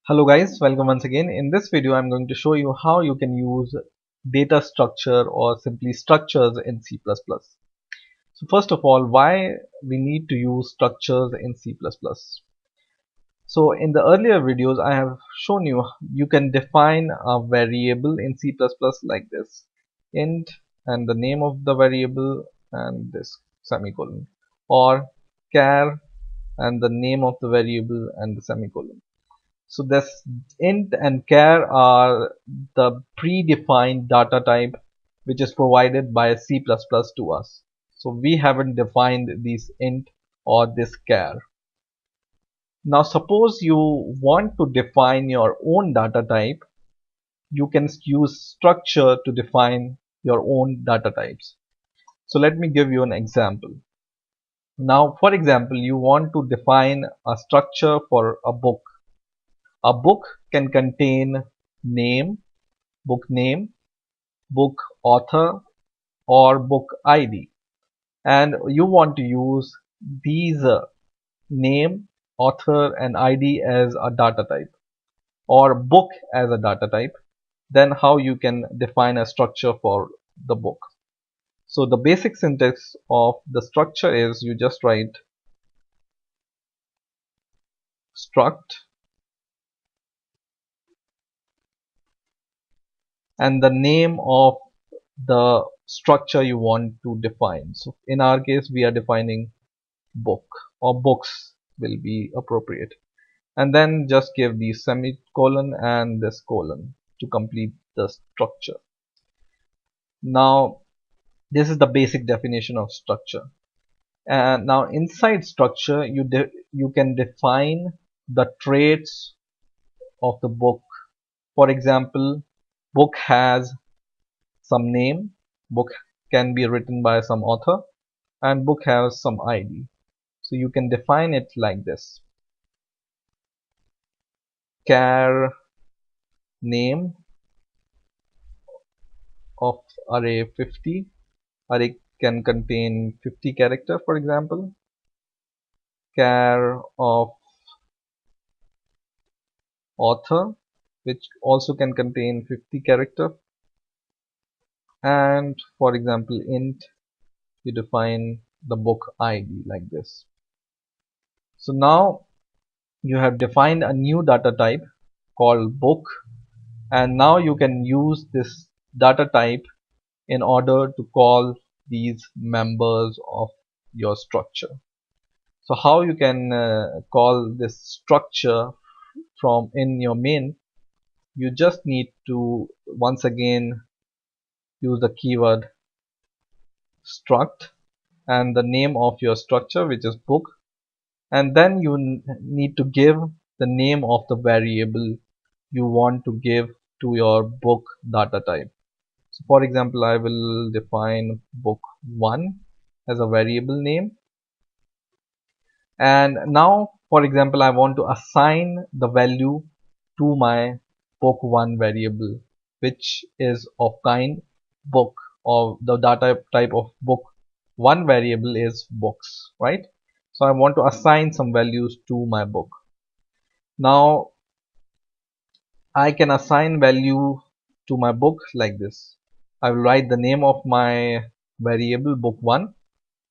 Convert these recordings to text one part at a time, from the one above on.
Hello guys, welcome once again. In this video, I'm going to show you how you can use data structure or simply structures in C++. So first of all, why we need to use structures in C++? So in the earlier videos, I have shown you you can define a variable in C++ like this. Int and the name of the variable and this semicolon, or char and the name of the variable and the semicolon. So this int and char are the predefined data type which is provided by C++ to us. So we haven't defined this int or this char. Now suppose you want to define your own data type, you can use structure to define your own data types. So let me give you an example. Now for example, you want to define a structure for a book. A book can contain name, book author, or book ID, and you want to use these name, author, and ID as a data type, or book as a data type. Then how you can define a structure for the book? So the basic syntax of the structure is you just write struct and the name of the structure you want to define. So in our case, we are defining book, or books will be appropriate, and then just give the semicolon and this colon to complete the structure. Now this is the basic definition of structure, and now inside structure you can define the traits of the book. For example, book has some name, book can be written by some author, and book has some ID. So you can define it like this: char name of array 50. Array can contain 50 character, for example. Char of author, which also can contain 50 character. And for example, int, you define the book ID like this. So now you have defined a new data type called book, and now you can use this data type in order to call these members of your structure. So how you can call this structure from in your main? You just need to once again use the keyword struct and the name of your structure, which is book, and then you need to give the name of the variable you want to give to your book data type. So for example, I will define book1 as a variable name, and now for example I want to assign the value to my book1 variable, which is of kind book, or the data type of book1 variable is books, right? So I want to assign some values to my book. Now I can assign value to my book like this. I will write the name of my variable book1,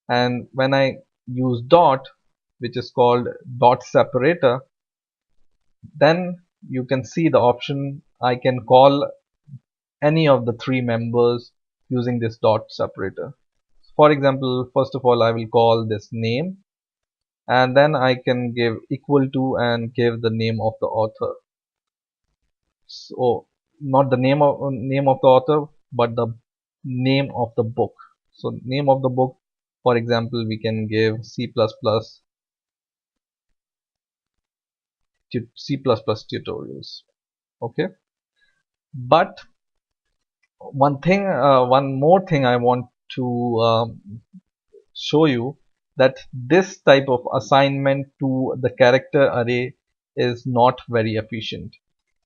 and when I use dot, which is called dot separator, then you can see the option I can call any of the three members using this dot separator. For example, first of all I will call this name, and then I can give equal to and give the name of the author. So not the name of the author, but the name of the book. So name of the book, for example, we can give C++ tutorials. Okay, but one more thing I want to show you, that this type of assignment to the character array is not very efficient.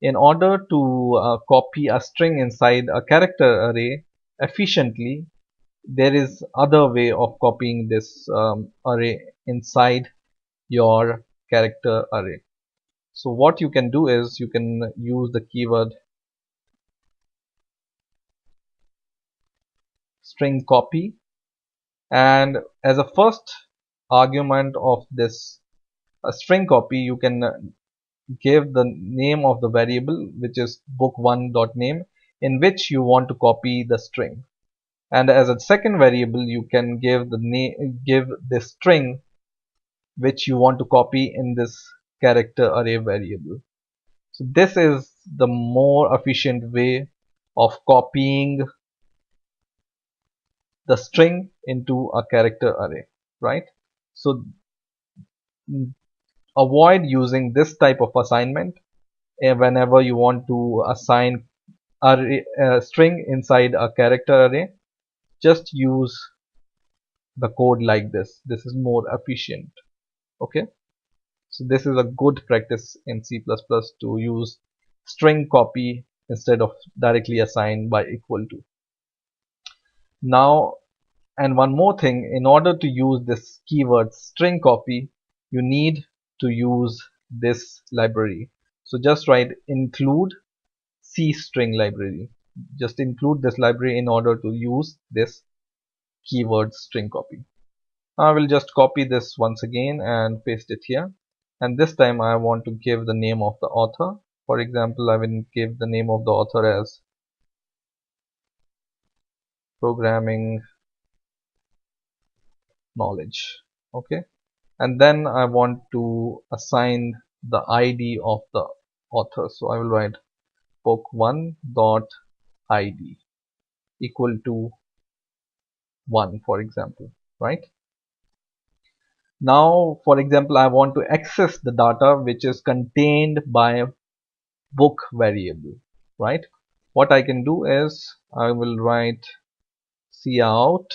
In order to copy a string inside a character array efficiently, there is other way of copying this array inside your character array. So what you can do is you can use the keyword string copy, and as a first argument of this string copy, you can give the name of the variable, which is book1.name, in which you want to copy the string. And as a second variable, you can give the name, give the string which you want to copy in this character array variable. So this is the more efficient way of copying the string into a character array, right? So avoid using this type of assignment whenever you want to assign a string inside a character array. Just use the code like this. This is more efficient. Okay, so this is a good practice in C++ to use string copy instead of directly assign by equal to. Now, and one more thing, in order to use this keyword string copy, you need to use this library. So just write include C string library. Just include this library in order to use this keyword string copy. I will just copy this once again and paste it here. And this time I want to give the name of the author. For example, I will give the name of the author as programming knowledge. Okay. And then I want to assign the ID of the author. So I will write book1 dot ID equal to 1, for example, right? Now, for example, I want to access the data which is contained by book variable, right? What I can do is I will write cout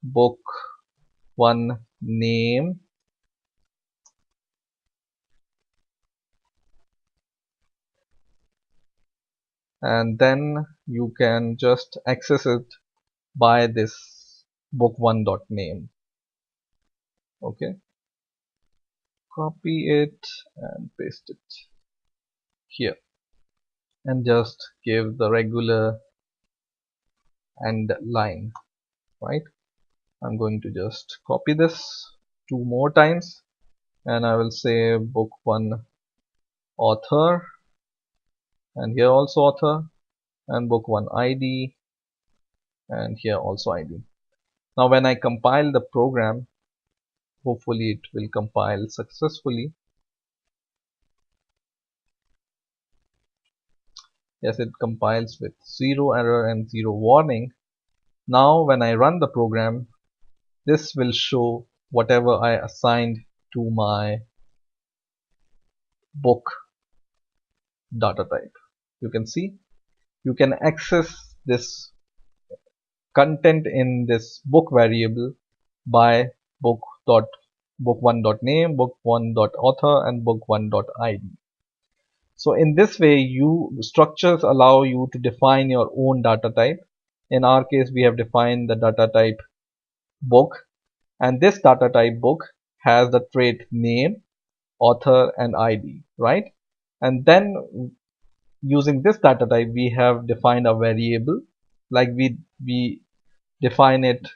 book one name, and then you can just access it by this book1 dot name. Okay, copy it and paste it here, and just give the regular end line, right? I'm going to just copy this 2 more times, and I will say book1 author, and here also author, and book1 ID, and here also ID. Now when I compile the program, hopefully it will compile successfully. Yes, it compiles with 0 error and 0 warning. Now when I run the program, this will show whatever I assigned to my book data type. You can see you can access this content in this book variable by book1.name, book1.author, and book1.id. So in this way, structures allow you to define your own data type. In our case, we have defined the data type book, and this data type book has the trait name, author, and ID, right? And then using this data type, we have defined a variable, like we define it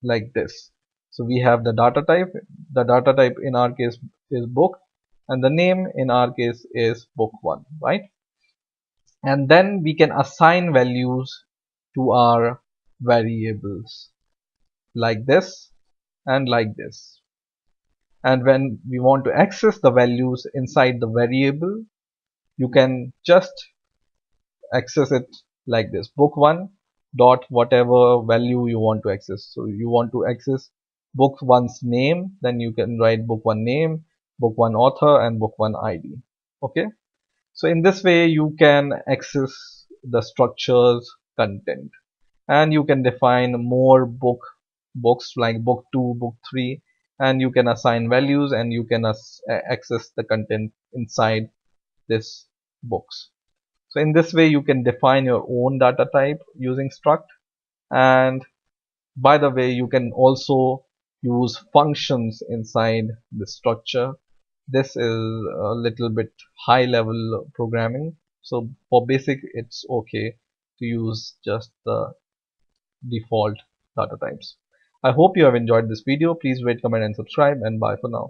like this. So we have the data type. The data type in our case is book, and the name in our case is book1, right? And then we can assign values to our variables like this and like this. And when we want to access the values inside the variable, you can just access it like this: book1 dot whatever value you want to access. So you want to access book1's name, then you can write book1 name, book1 author, and book1 ID. Okay, so in this way you can access the structures content, and you can define more books like book2, book3, and you can assign values, and you can access the content inside this books. So in this way you can define your own data type using struct. And by the way, you can also use functions inside the structure. This is a little bit high level programming. So for basic, it's okay to use just the default data types. I hope you have enjoyed this video. Please rate, comment and subscribe, and bye for now.